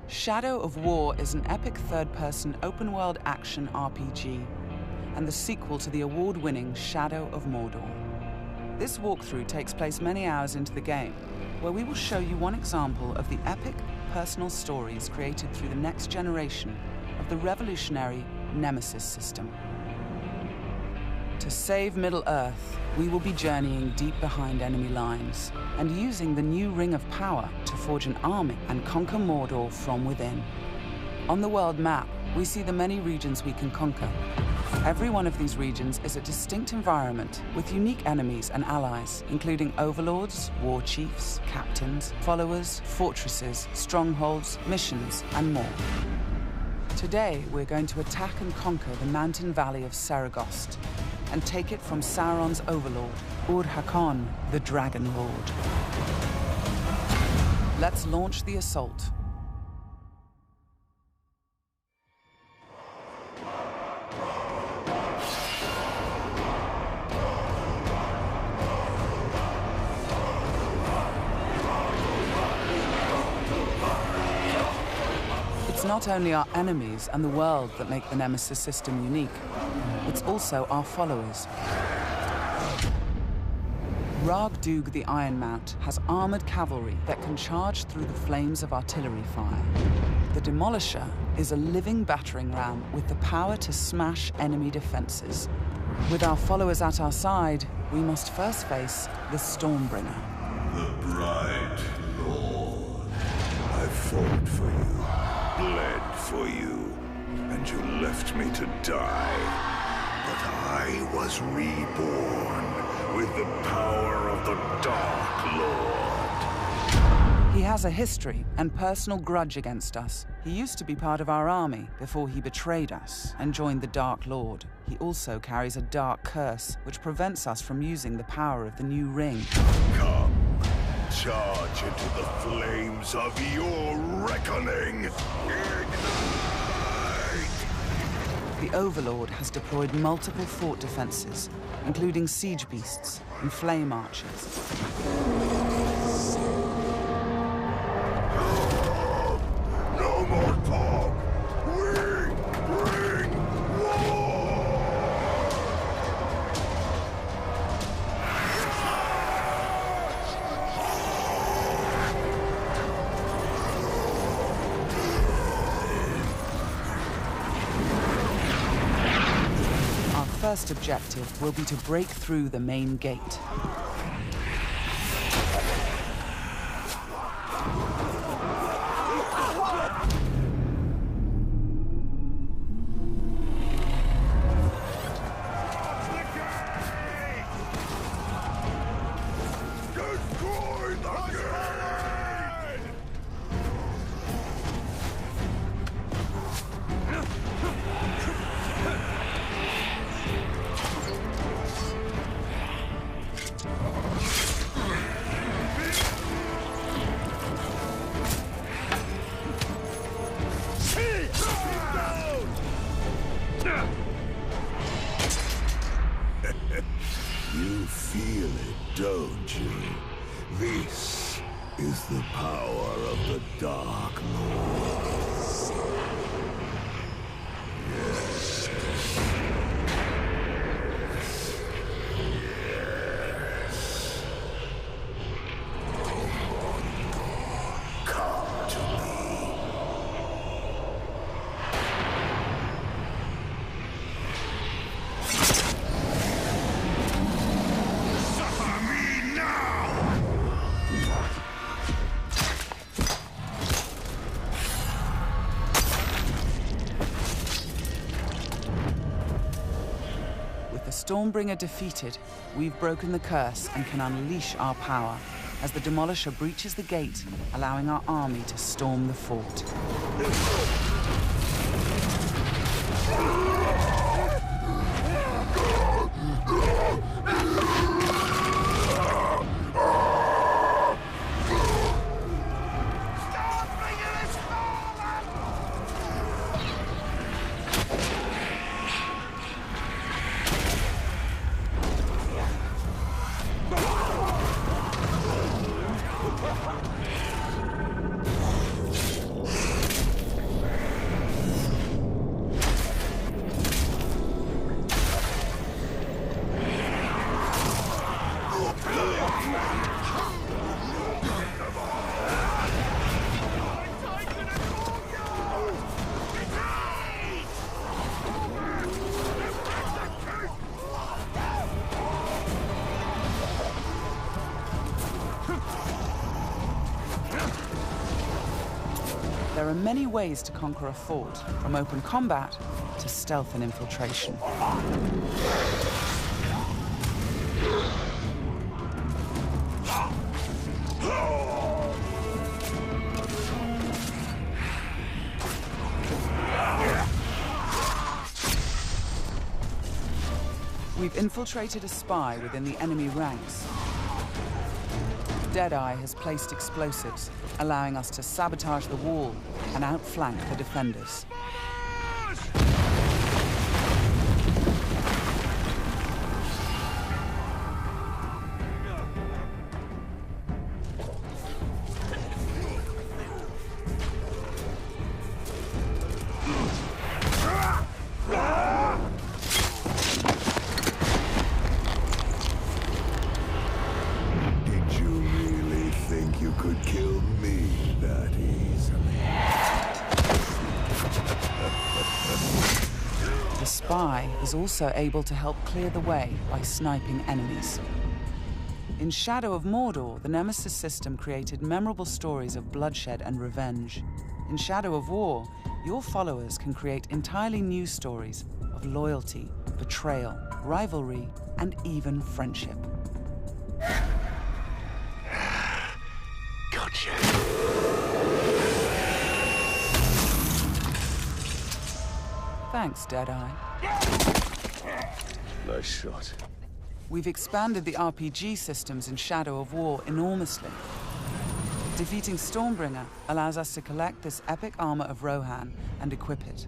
Shadow of War is an epic third-person open-world action RPG and the sequel to the award-winning Shadow of Mordor. This walkthrough takes place many hours into the game, where we will show you one example of the epic personal stories created through the next generation of the revolutionary Nemesis system. To save Middle-earth, we will be journeying deep behind enemy lines and using the new Ring of Power to forge an army and conquer Mordor from within. On the world map, we see the many regions we can conquer. Every one of these regions is a distinct environment with unique enemies and allies, including overlords, war chiefs, captains, followers, fortresses, strongholds, missions, and more. Today, we're going to attack and conquer the mountain valley of Saragost and take it from Sauron's overlord, Ur-Hakon, the Dragon Lord. Let's launch the assault. It's not only our enemies and the world that make the Nemesis system unique, it's also our followers. Ragdug the Iron Mount has armored cavalry that can charge through the flames of artillery fire. The Demolisher is a living battering ram with the power to smash enemy defenses. With our followers at our side, we must first face the Stormbringer. The bright Lord. I fought for you, bled for you, and you left me to die. But I was reborn with the power of the Dark Lord. He has a history and personal grudge against us. He used to be part of our army before he betrayed us and joined the Dark Lord. He also carries a dark curse, which prevents us from using the power of the new ring. Come, charge into the flames of your reckoning. The Overlord has deployed multiple fort defenses, including siege beasts and flame archers. No more talk! We bring war! Our first objective will be to break through the main gate. Destroy the gate! You feel it, don't you? This is the power of the Dark Lord. Yes. Yes. Come to me. Suffer me now! With the Stormbringer defeated, we've broken the curse and can unleash our power as the Demolisher breaches the gate, allowing our army to storm the fort. There are many ways to conquer a fort, from open combat to stealth and infiltration. We've infiltrated a spy within the enemy ranks. Deadeye has placed explosives, allowing us to sabotage the wall and outflank the defenders. The spy is also able to help clear the way by sniping enemies. In Shadow of Mordor, the Nemesis system created memorable stories of bloodshed and revenge. In Shadow of War, your followers can create entirely new stories of loyalty, betrayal, rivalry, and even friendship. Gotcha. Thanks, Deadeye. Nice shot. We've expanded the RPG systems in Shadow of War enormously. Defeating Stormbringer allows us to collect this epic armor of Rohan and equip it.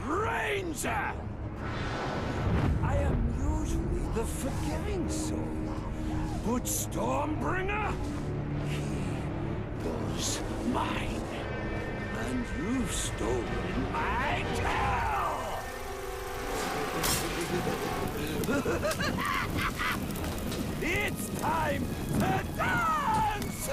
Ranger! I am usually the forgiving soul, but Stormbringer, he was mine, and you've stolen my tail! It's time to dance!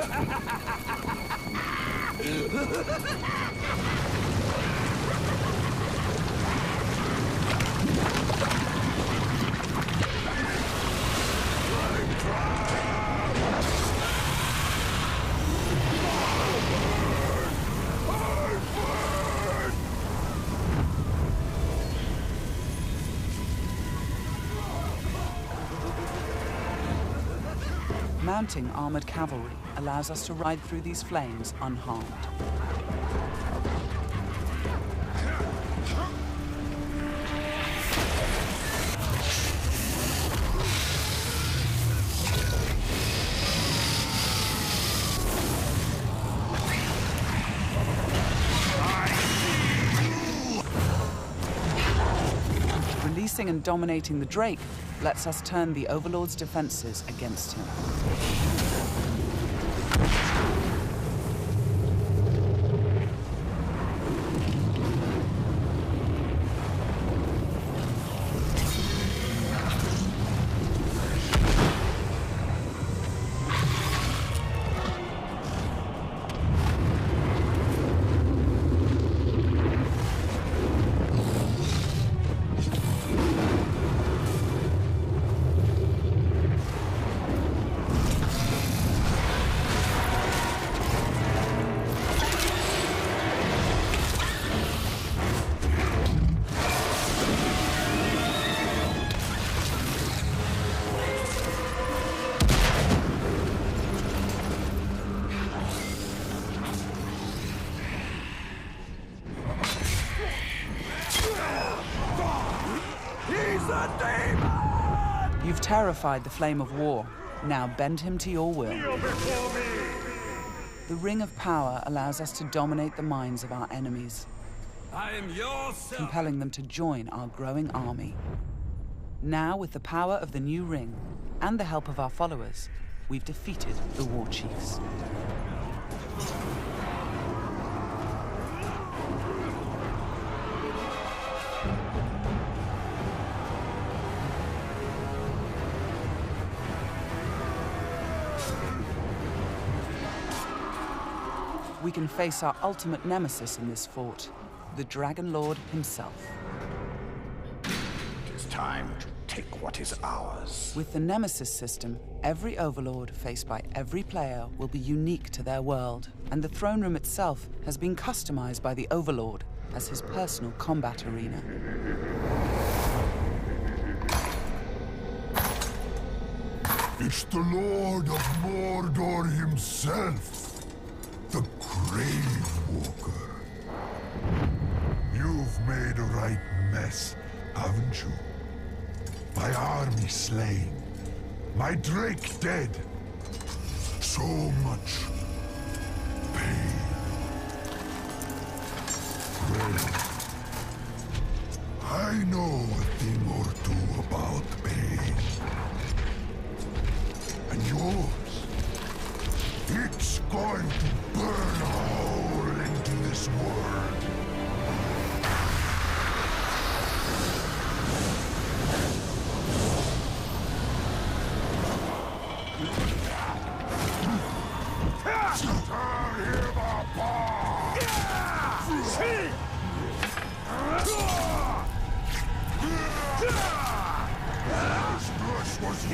Mounting armored cavalry allows us to ride through these flames unharmed. Releasing and dominating the Drake lets us turn the Overlord's defenses against him. You've terrified the Flame of War. Now bend him to your will. The Ring of Power allows us to dominate the minds of our enemies, I am your son. compelling them to join our growing army. Now, with the power of the new ring, and the help of our followers, we've defeated the war chiefs. We can face our ultimate nemesis in this fort, the Dragon Lord himself. It is time to take what is ours. With the Nemesis system, every Overlord faced by every player will be unique to their world, and the throne room itself has been customized by the Overlord as his personal combat arena. It's the Lord of Mordor himself. The Grave Walker. You've made a right mess, haven't you? My army slain. My Drake dead. So much pain. Well, I know a thing or two about pain. And yours. It's going to burn a hole into this world. This was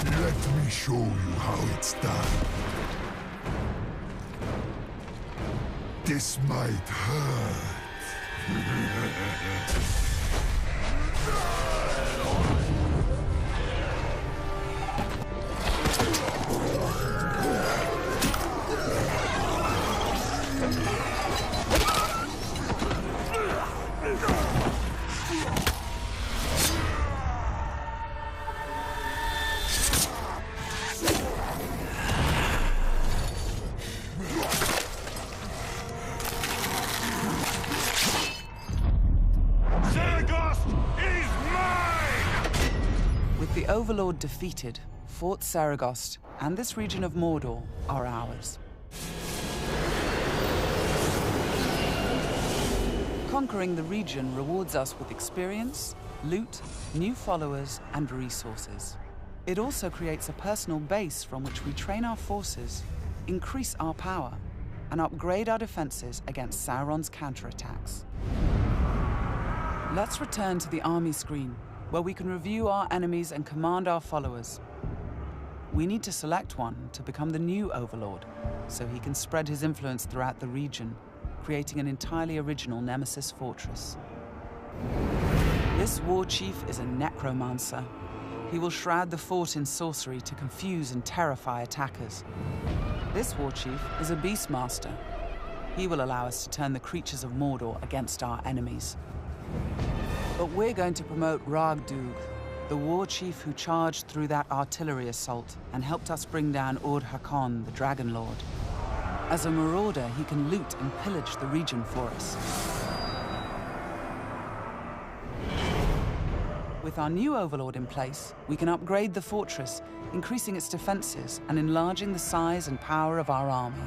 Let me show you how it's done. This might hurt. The Overlord defeated, Fort Saragost and this region of Mordor are ours. Conquering the region rewards us with experience, loot, new followers, and resources. It also creates a personal base from which we train our forces, increase our power, and upgrade our defenses against Sauron's counterattacks. Let's return to the army screen, where we can review our enemies and command our followers. We need to select one to become the new Overlord, so he can spread his influence throughout the region, creating an entirely original Nemesis fortress. This war chief is a necromancer. He will shroud the fort in sorcery to confuse and terrify attackers. This war chief is a beastmaster. He will allow us to turn the creatures of Mordor against our enemies. But we're going to promote Ragdug, the war chief who charged through that artillery assault and helped us bring down Ord-Hakon, the Dragon Lord. As a marauder, he can loot and pillage the region for us. With our new Overlord in place, we can upgrade the fortress, increasing its defenses and enlarging the size and power of our army.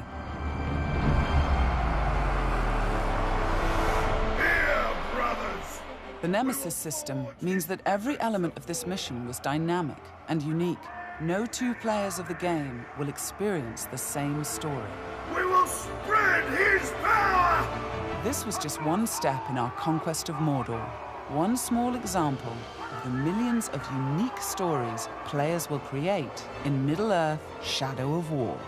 The Nemesis system means that every element of this mission was dynamic and unique. No two players of the game will experience the same story. We will spread his power! This was just one step in our conquest of Mordor. One small example of the millions of unique stories players will create in Middle-earth: Shadow of War.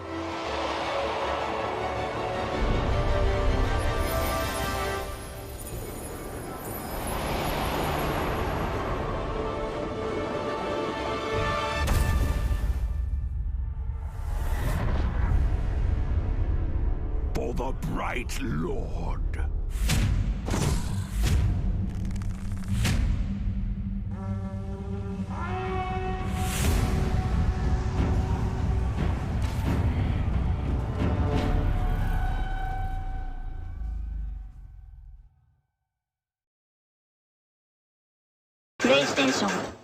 for the Bright Lord. PlayStation